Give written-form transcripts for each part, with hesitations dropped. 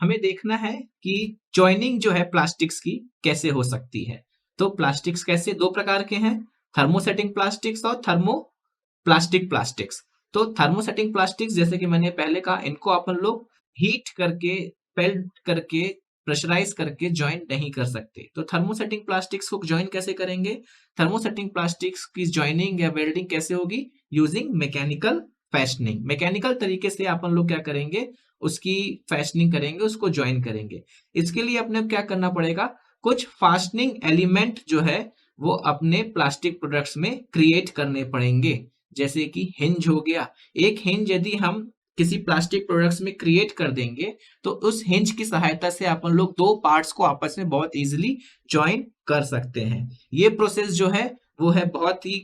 हमें देखना है कि जॉइनिंग जो है प्लास्टिक्स की कैसे हो सकती है। तो प्लास्टिक्स कैसे दो प्रकार के हैं, थर्मोसेटिंग प्लास्टिक्स और थर्मो प्लास्टिक प्लास्टिक्स। तो थर्मोसेटिंग प्लास्टिक्स जैसे कि मैंने पहले कहा, इनको अपन लोग हीट करके, पेल्ट करके, प्रेशराइज करके ज्वाइन नहीं कर सकते। तो थर्मोसेटिंग प्लास्टिक्स को ज्वाइन कैसे करेंगे? थर्मोसेटिंग प्लास्टिक्स की ज्वाइनिंग या वेल्डिंग कैसे होगी? Using mechanical fashioning. मैकेनिकल तरीके से अपन लोग क्या करेंगे, उसकी फैशनिंग करेंगे, उसको ज्वाइन करेंगे। इसके लिए अपने क्या करना पड़ेगा, कुछ फास्टनिंग एलिमेंट जो है वो अपने प्लास्टिक प्रोडक्ट्स में क्रिएट करने पड़ेंगे। जैसे कि हिंज हो गया, एक हिंज यदि हम किसी प्लास्टिक प्रोडक्ट्स में क्रिएट कर देंगे तो उस हिंज की सहायता से अपन लोग दो पार्ट्स को आपस में बहुत इजीली ज्वाइन कर सकते हैं। ये प्रोसेस जो है वो है बहुत ही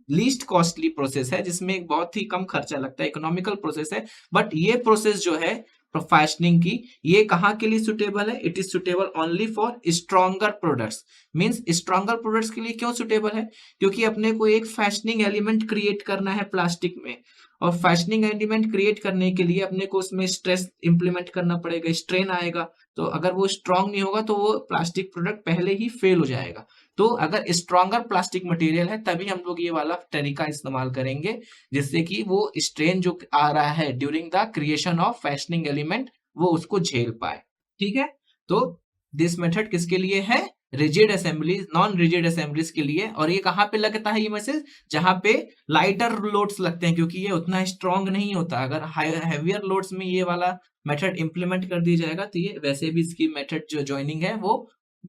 लीस्ट कॉस्टली प्रोसेस है, जिसमें एक बहुत ही कम खर्चा लगता है, इकोनॉमिकल प्रोसेस है। बट ये प्रोसेस जो है फैशनिंग की, ये कहाँ के लिए सुटेबल है? It is suitable only for stronger products. Means stronger products के लिए क्यों सुटेबल है? क्योंकि अपने को एक फैशनिंग एलिमेंट क्रिएट करना है प्लास्टिक में, और फैशनिंग एलिमेंट क्रिएट करने के लिए अपने को उसमें स्ट्रेस इंप्लीमेंट करना पड़ेगा, स्ट्रेन आएगा। तो अगर वो स्ट्रांग नहीं होगा तो वो प्लास्टिक प्रोडक्ट पहले ही फेल हो जाएगा। तो अगर स्ट्रॉन्गर प्लास्टिक मटेरियल है तभी हम लोग ये वाला तरीका इस्तेमाल करेंगे, जिससे कि वो स्ट्रेन जो आ रहा है during the creation of fashioning element वो उसको झेल पाए। ठीक है, तो दिस मेथड किसके लिए है? Rigid assemblies, non rigid assemblies के लिए। और ये कहाँ पे लगता है ये मैसेज? जहां पे लाइटर लोड्स लगते हैं, क्योंकि ये उतना स्ट्रॉन्ग नहीं होता। अगर हैवियर लोड्स में ये वाला मेथड इंप्लीमेंट कर दिया जाएगा तो ये वैसे भी इसकी मेथड जो ज्वाइनिंग है वो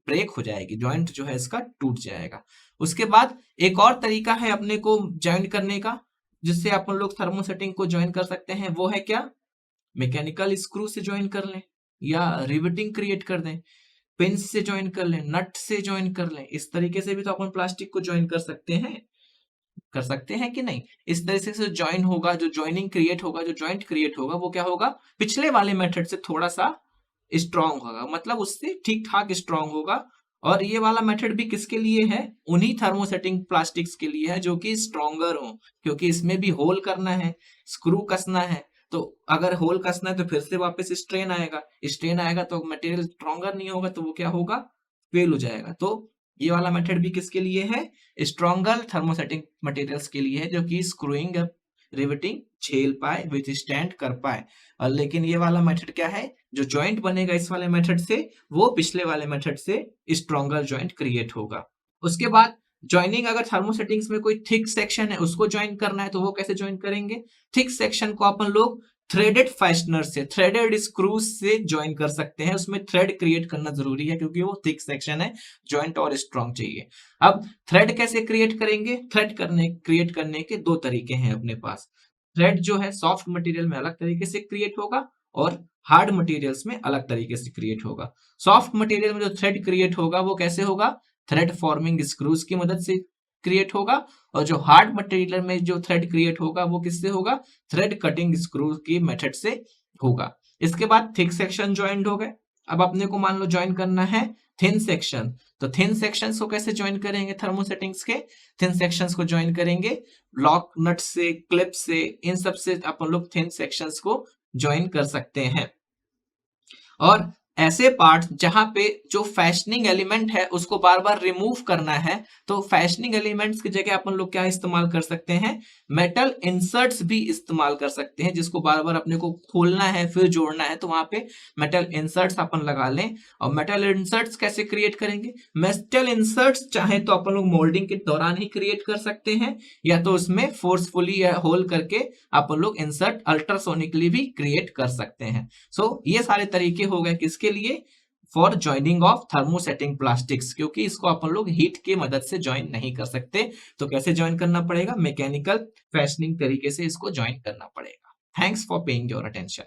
ब्रेक हो जाएगी, जॉइंट जो है इसका टूट जाएगा। उसके बाद एक और तरीका है अपने को ज्वाइन करने का, जिससे अपन लोग थर्मोसेटिंग को ज्वाइन कर सकते हैं। वो है क्या? मैकेनिकल स्क्रू से ज्वाइन कर लें, या रिवेटिंग क्रिएट कर दें, पिन से ज्वाइन कर लें, नट से ज्वाइन कर लें। इस तरीके से भी तो अपन प्लास्टिक को ज्वाइन कर सकते हैं कि नहीं? इस तरीके से ज्वाइन होगा, जो ज्वाइनिंग क्रिएट होगा, जो ज्वाइंट क्रिएट होगा, वो क्या होगा? पिछले वाले मेथड से थोड़ा सा स्ट्रांग होगा, मतलब उससे ठीक ठाक स्ट्रांग होगा। और ये वाला मेथड भी किसके लिए है? उन्हीं थर्मोसेटिंग प्लास्टिक्स के लिए है जो कि स्ट्रॉन्गर हो, क्योंकि इसमें भी होल करना है, स्क्रू कसना है। तो अगर होल कसना है तो फिर से वापस स्ट्रेन आएगा, स्ट्रेन आएगा तो मटेरियल स्ट्रॉन्गर नहीं होगा, तो वो क्या होगा? फेल हो जाएगा। तो ये वाला मेथड भी किसके लिए है? स्ट्रॉन्गर थर्मोसेटिंग मटेरियल्स के लिए है, जो कि स्क्रूइंग रिवेटिंग झेल पाए, विथ स्टैंड कर पाए। और लेकिन ये वाला मेथड क्या है, जो जॉइंट बनेगा इस वाले मेथड से, वो पिछले वाले मेथड से स्ट्रॉन्गर जॉइंट क्रिएट होगा। उसके बाद ज्वाइनिंग, अगर थर्मोसेटिंग्स में कोई थिक सेक्शन है उसको ज्वाइन करना है तो वो कैसे ज्वाइन करेंगे? थिक सेक्शन को अपन लोग थ्रेडेड फैशनर से, थ्रेडेड स्क्रूज से ज्वाइन कर सकते हैं। उसमें थ्रेड क्रिएट करना जरूरी है क्योंकि वो थिक सेक्शन है, ज्वाइंट और स्ट्रॉन्ग चाहिए। अब थ्रेड कैसे क्रिएट करेंगे? थ्रेड क्रिएट करने के दो तरीके हैं अपने पास। थ्रेड जो है सॉफ्ट मटेरियल में अलग तरीके से क्रिएट होगा और हार्ड मटेरियल्स में अलग तरीके से क्रिएट होगा। सॉफ्ट मटेरियल में जो थ्रेड क्रिएट होगा वो कैसे होगा? थ्रेड फॉर्मिंग स्क्रूज की मदद से क्रिएट होगा। और जो हार्ड मटेरियल में जो थ्रेड क्रिएट होगा वो किससे होगा? थ्रेड कटिंग स्क्रू की मेथड से होगा। इसके बाद थिक सेक्शन ज्वाइंट हो गए। अब अपने को मान लो ज्वाइन करना है थिन सेक्शन, तो थिन सेक्शंस को कैसे ज्वाइन करेंगे? थर्मोसेटिंग्स के थिन सेक्शंस को ज्वाइन करेंगे लॉक नट से, क्लिप से, इन सब से अपन लोग थिन सेक्शंस को ज्वाइन कर सकते हैं। और ऐसे पार्ट्स जहां पे जो फैशनिंग एलिमेंट है उसको बार बार रिमूव करना है, तो फैशनिंग एलिमेंट्स की जगह अपन लोग क्या इस्तेमाल कर सकते हैं? मेटल इंसर्ट्स भी इस्तेमाल कर सकते हैं, जिसको बार बार अपने को खोलना है फिर जोड़ना है, तो वहां पे मेटल इंसर्ट्स अपन लगा लें। और मेटल इंसर्ट्स कैसे क्रिएट करेंगे? मेटल इंसर्ट्स चाहे तो अपन लोग मोल्डिंग के दौरान ही क्रिएट कर सकते हैं, या तो उसमें फोर्सफुली या होल करके अपन लोग इंसर्ट अल्ट्रासोनिकली भी क्रिएट कर सकते हैं। सो ये सारे तरीके हो गए किसके लिए? For joining of thermosetting plastics, क्योंकि इसको अपन लोग हीट की मदद से ज्वाइन नहीं कर सकते। तो कैसे ज्वाइन करना पड़ेगा? मैकेनिकल फैशनिंग तरीके से इसको ज्वाइन करना पड़ेगा। Thanks for paying your attention.